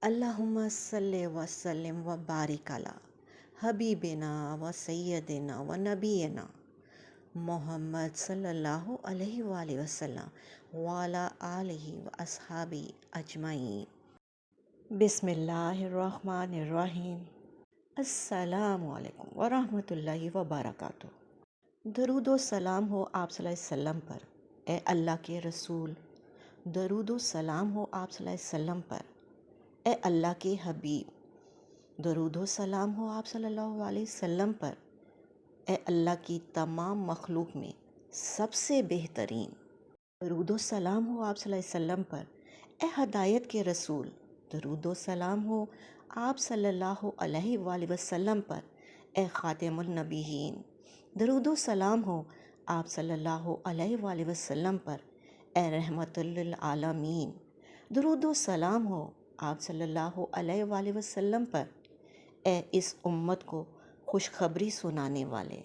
اللہم صلی وسلم و بارک علی حبیبنا و سیدنا و نبینا محمد صلی اللہ علیہ وآلہ وسلم وعلی آلہ و اصحابہ اجمعین۔ بسم اللہ الرحمن الرحیم۔ السلام علیکم ورحمۃ اللہ وبرکاتہ۔ درود و سلام ہو آپ صلی اللہ علیہ وسلم پر، اے اللہ کے رسول۔ درود و سلام ہو آپ صلی اللہ علیہ وسلم پر، اے اللہ کے حبیب۔ درود و سلام ہو آپ صلی اللہ علیہ وسلم پر، اے اللہ کی تمام مخلوق میں سب سے بہترین۔ درود و سلام ہو آپ صلی اللہ علیہ وسلم پر، اے ہدایت کے رسول۔ درود و سلام ہو آپ صلی اللہ علیہ وآلہ وسلم پر، اے خاتم النبیین۔ درود و سلام ہو آپ صلی اللہ علیہ وآلہ وسلم پر، اے رحمت للعالمین۔ درود و سلام ہو آپ صلی اللہ علیہ وآلہ وسلم پر، اے اس امت کو خوشخبری سنانے والے۔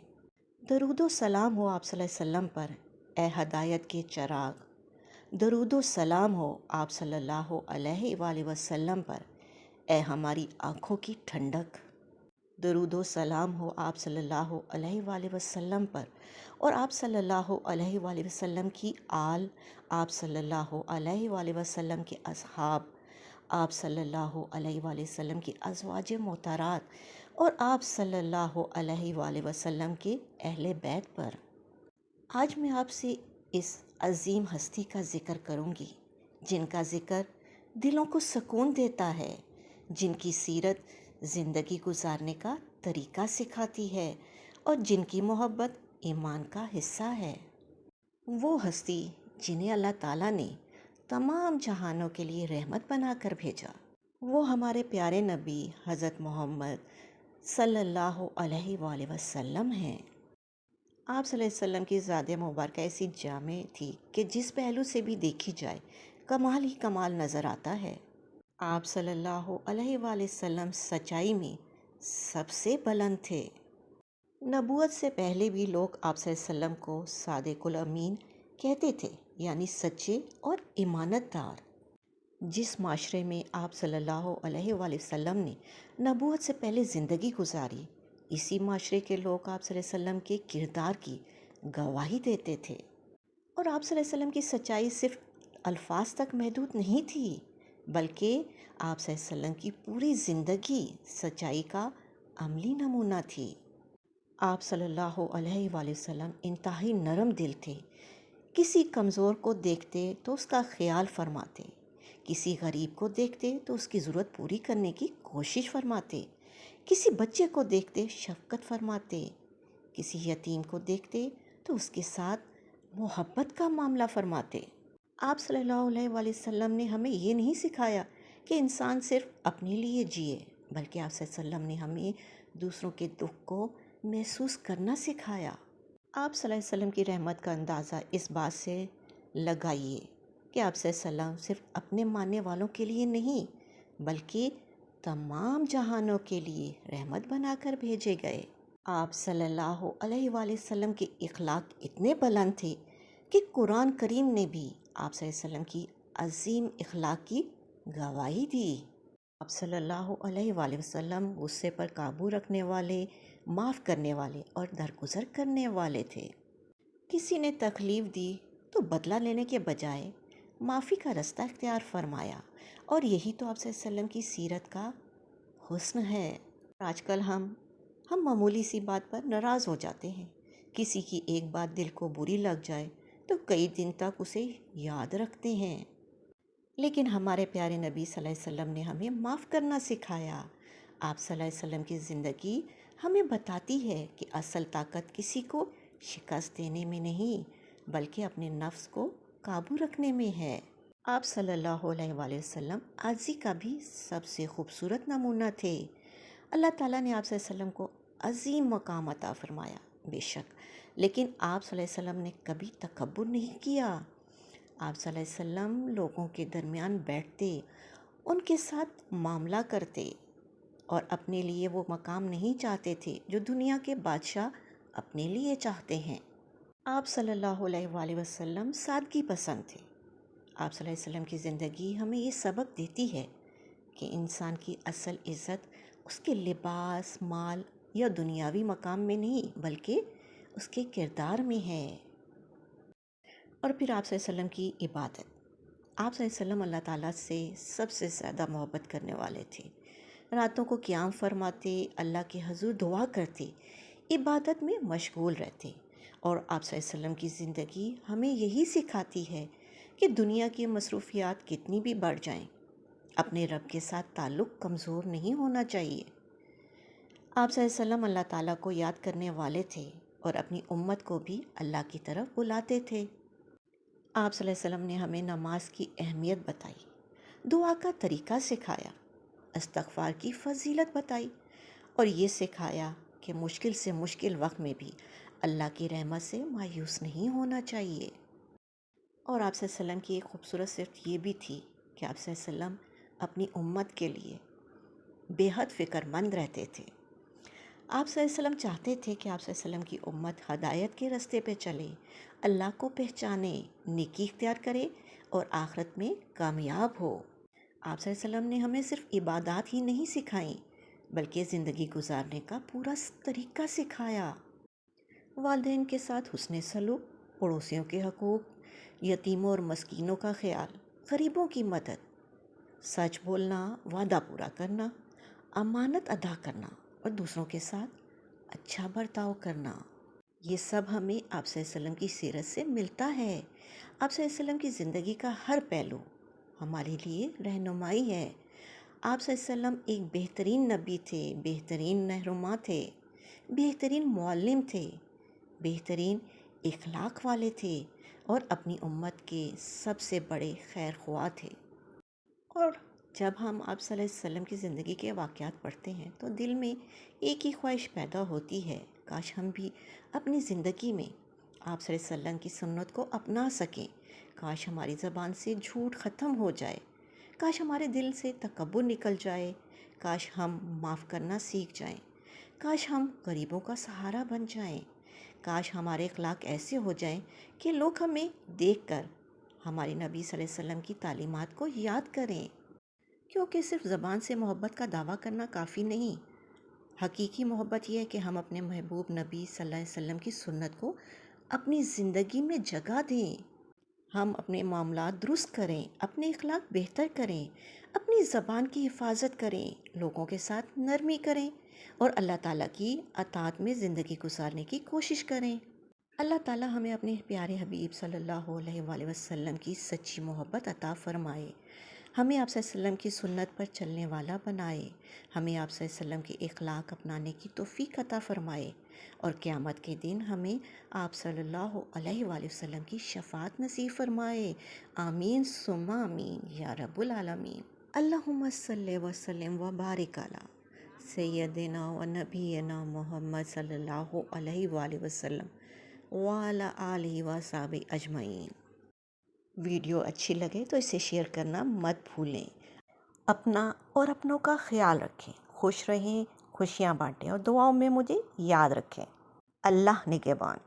درود و سلام ہو آپ صلی اللہ علیہ وسلم پر، اے ہدایت کے چراغ۔ درود و سلام ہو آپ صلی اللہ علیہ وآلہ وسلم پر، اے ہماری آنکھوں کی ٹھنڈک۔ درود و سلام ہو آپ صلی اللہ علیہ وآلہ وسلم پر اور آپ صلی اللہ علیہ وآلہ وسلم کی آل، آپ صلی اللہ علیہ وآلہ وسلم کے اصحاب، آپ صلی اللہ علیہ وآلہ وسلم کی ازواج محترات اور آپ صلی اللہ علیہ وآلہ وسلم کے اہل بیت پر۔ آج میں آپ سے اس عظیم ہستی کا ذکر کروں گی جن کا ذکر دلوں کو سکون دیتا ہے، جن کی سیرت زندگی گزارنے کا طریقہ سکھاتی ہے اور جن کی محبت ایمان کا حصہ ہے۔ وہ ہستی جنہیں اللہ تعالیٰ نے تمام جہانوں کے لیے رحمت بنا کر بھیجا، وہ ہمارے پیارے نبی حضرت محمد صلی اللہ علیہ وآلہ وسلم ہیں۔ آپ صلی اللہ علیہ وسلم کی ذات مبارکہ ایسی جامع تھی کہ جس پہلو سے بھی دیکھی جائے کمال ہی کمال نظر آتا ہے۔ آپ صلی اللہ علیہ وآلہ وسلم سچائی میں سب سے بلند تھے۔ نبوت سے پہلے بھی لوگ آپ صلی اللہ علیہ وسلم کو صادق الامین کہتے تھے، یعنی سچے اور امانت دار۔ جس معاشرے میں آپ صلی اللہ علیہ وآلہ وسلم نے نبوت سے پہلے زندگی گزاری، اسی معاشرے کے لوگ آپ صلی اللہ علیہ وسلم کے کردار کی گواہی دیتے تھے۔ اور آپ صلی اللہ علیہ وسلم کی سچائی صرف الفاظ تک محدود نہیں تھی، بلکہ آپ صلی اللہ علیہ وسلم کی پوری زندگی سچائی کا عملی نمونہ تھی۔ آپ صلی اللہ علیہ وآلہ وسلم انتہائی نرم دل تھے۔ کسی کمزور کو دیکھتے تو اس کا خیال فرماتے، کسی غریب کو دیکھتے تو اس کی ضرورت پوری کرنے کی کوشش فرماتے، کسی بچے کو دیکھتے شفقت فرماتے، کسی یتیم کو دیکھتے تو اس کے ساتھ محبت کا معاملہ فرماتے۔ آپ صلی اللہ علیہ وآلہ وسلم نے ہمیں یہ نہیں سکھایا کہ انسان صرف اپنے لیے جیے، بلکہ آپ صلی اللہ علیہ وسلم نے ہمیں دوسروں کے دکھ کو محسوس کرنا سکھایا۔ آپ صلی اللہ علیہ وسلم کی رحمت کا اندازہ اس بات سے لگائیے کہ آپ صلی اللہ علیہ وسلم صرف اپنے ماننے والوں کے لیے نہیں بلکہ تمام جہانوں کے لیے رحمت بنا کر بھیجے گئے۔ آپ صلی اللہ علیہ وآلہ وسلم کے اخلاق اتنے بلند تھے کہ قرآن کریم نے بھی آپ صلی اللہ علیہ وسلم کی عظیم اخلاق کی گواہی دی۔ آپ صلی اللہ علیہ وآلہ وسلم غصے پر قابو رکھنے والے، معاف کرنے والے اور درگزر کرنے والے تھے۔ کسی نے تکلیف دی تو بدلہ لینے کے بجائے معافی کا رستہ اختیار فرمایا، اور یہی تو آپ صلی اللہ علیہ وسلم کی سیرت کا حسن ہے۔ آج کل ہم معمولی سی بات پر ناراض ہو جاتے ہیں۔ کسی کی ایک بات دل کو بری لگ جائے تو کئی دن تک اسے یاد رکھتے ہیں، لیکن ہمارے پیارے نبی صلی اللہ علیہ وسلم نے ہمیں معاف کرنا سکھایا۔ آپ صلی اللہ علیہ وسلم کی زندگی ہمیں بتاتی ہے کہ اصل طاقت کسی کو شکست دینے میں نہیں بلکہ اپنے نفس کو قابو رکھنے میں ہے۔ آپ صلی اللہ علیہ وآلہ وسلم عاجزی کا بھی سب سے خوبصورت نمونہ تھے۔ اللہ تعالیٰ نے آپ صلی اللہ علیہ وسلم کو عظیم مقام عطا فرمایا، بے شک، لیکن آپ صلی اللہ علیہ وسلم نے کبھی تکبر نہیں کیا۔ آپ صلی اللہ علیہ وسلم لوگوں کے درمیان بیٹھتے، ان کے ساتھ معاملہ کرتے اور اپنے لیے وہ مقام نہیں چاہتے تھے جو دنیا کے بادشاہ اپنے لیے چاہتے ہیں۔ آپ صلی اللہ علیہ وآلہ وسلم سادگی پسند تھے۔ آپ صلی اللہ علیہ وسلم کی زندگی ہمیں یہ سبق دیتی ہے کہ انسان کی اصل عزت اس کے لباس، مال یا دنیاوی مقام میں نہیں بلکہ اس کے کردار میں ہے۔ اور پھر آپ صلی اللہ علیہ وسلم کی عبادت۔ آپ صلی اللہ علیہ وسلم اللہ تعالیٰ سے سب سے زیادہ محبت کرنے والے تھے۔ راتوں کو قیام فرماتے، اللہ کے حضور دعا کرتے، عبادت میں مشغول رہتے، اور آپ صلی اللہ علیہ وسلم کی زندگی ہمیں یہی سکھاتی ہے کہ دنیا کی مصروفیات کتنی بھی بڑھ جائیں، اپنے رب کے ساتھ تعلق کمزور نہیں ہونا چاہیے۔ آپ صلی اللہ علیہ وسلم اللہ تعالیٰ کو یاد کرنے والے تھے اور اپنی امت کو بھی اللہ کی طرف بلاتے تھے۔ آپ صلی اللہ علیہ وسلم نے ہمیں نماز کی اہمیت بتائی، دعا کا طریقہ سکھایا، استغفار کی فضیلت بتائی، اور یہ سکھایا کہ مشکل سے مشکل وقت میں بھی اللہ کی رحمت سے مایوس نہیں ہونا چاہیے۔ اور آپ صلی اللہ علیہ وسلم کی ایک خوبصورت صفت یہ بھی تھی کہ آپ صلی اللہ علیہ وسلم اپنی امت کے لیے بے حد فکر مند رہتے تھے۔ آپ صلی اللہ علیہ وسلم چاہتے تھے کہ آپ صلی اللہ علیہ وسلم کی امت ہدایت کے راستے پہ چلے، اللہ کو پہچانے، نیکی اختیار کرے اور آخرت میں کامیاب ہو۔ آپ صلی اللہ علیہ وسلم نے ہمیں صرف عبادات ہی نہیں سکھائیں بلکہ زندگی گزارنے کا پورا طریقہ سکھایا۔ والدین کے ساتھ حسن سلوک، پڑوسیوں کے حقوق، یتیموں اور مسکینوں کا خیال، غریبوں کی مدد، سچ بولنا، وعدہ پورا کرنا، امانت ادا کرنا اور دوسروں کے ساتھ اچھا برتاؤ کرنا، یہ سب ہمیں آپ صلی اللہ علیہ وسلم کی سیرت سے ملتا ہے۔ آپ صلی اللہ علیہ وسلم کی زندگی کا ہر پہلو ہمارے لیے رہنمائی ہے۔ آپ صلی اللہ علیہ وسلم ایک بہترین نبی تھے، بہترین رہنما تھے، بہترین معلم تھے، بہترین اخلاق والے تھے اور اپنی امت کے سب سے بڑے خیر خواہ تھے۔ اور جب ہم آپ صلی اللہ علیہ وسلم کی زندگی کے واقعات پڑھتے ہیں تو دل میں ایک ہی خواہش پیدا ہوتی ہے، کاش ہم بھی اپنی زندگی میں آپ صلی اللہ علیہ وسلم کی سنت کو اپنا سکیں، کاش ہماری زبان سے جھوٹ ختم ہو جائے، کاش ہمارے دل سے تکبر نکل جائے، کاش ہم معاف کرنا سیکھ جائیں، کاش ہم غریبوں کا سہارا بن جائیں، کاش ہمارے اخلاق ایسے ہو جائیں کہ لوگ ہمیں دیکھ کر ہمارے نبی صلی اللہ علیہ وسلم کی تعلیمات کو یاد کریں۔ کیونکہ صرف زبان سے محبت کا دعویٰ کرنا کافی نہیں، حقیقی محبت یہ ہے کہ ہم اپنے محبوب نبی صلی اللہ علیہ وسلم کی سنت کو اپنی زندگی میں جگہ دیں، ہم اپنے معاملات درست کریں، اپنے اخلاق بہتر کریں، اپنی زبان کی حفاظت کریں، لوگوں کے ساتھ نرمی کریں اور اللہ تعالیٰ کی اطاعت میں زندگی گزارنے کی کوشش کریں۔ اللہ تعالیٰ ہمیں اپنے پیارے حبیب صلی اللہ علیہ وآلہ وسلم کی سچی محبت عطا فرمائے، ہمیں آپ صلی اللہ علیہ وسلم کی سنت پر چلنے والا بنائے، ہمیں آپ صلی اللہ علیہ وسلم کے اخلاق اپنانے کی توفیق عطا فرمائے، اور قیامت کے دن ہمیں آپ صلی اللہ علیہ وآلہ وسلم کی شفاعت نصیب فرمائے۔ آمین ثم آمین یا رب العالمین۔ اللہم صلی وسلم و بارک علی سیدنا و نبینا محمد صلی اللہ علیہ وآلہ وسلم وعلی آلہ و صحبہ اجمعین۔ ویڈیو اچھی لگے تو اسے شیئر کرنا مت بھولیں، اپنا اور اپنوں کا خیال رکھیں، خوش رہیں، خوشیاں بانٹیں اور دعاؤں میں مجھے یاد رکھیں۔ اللہ نگہبان۔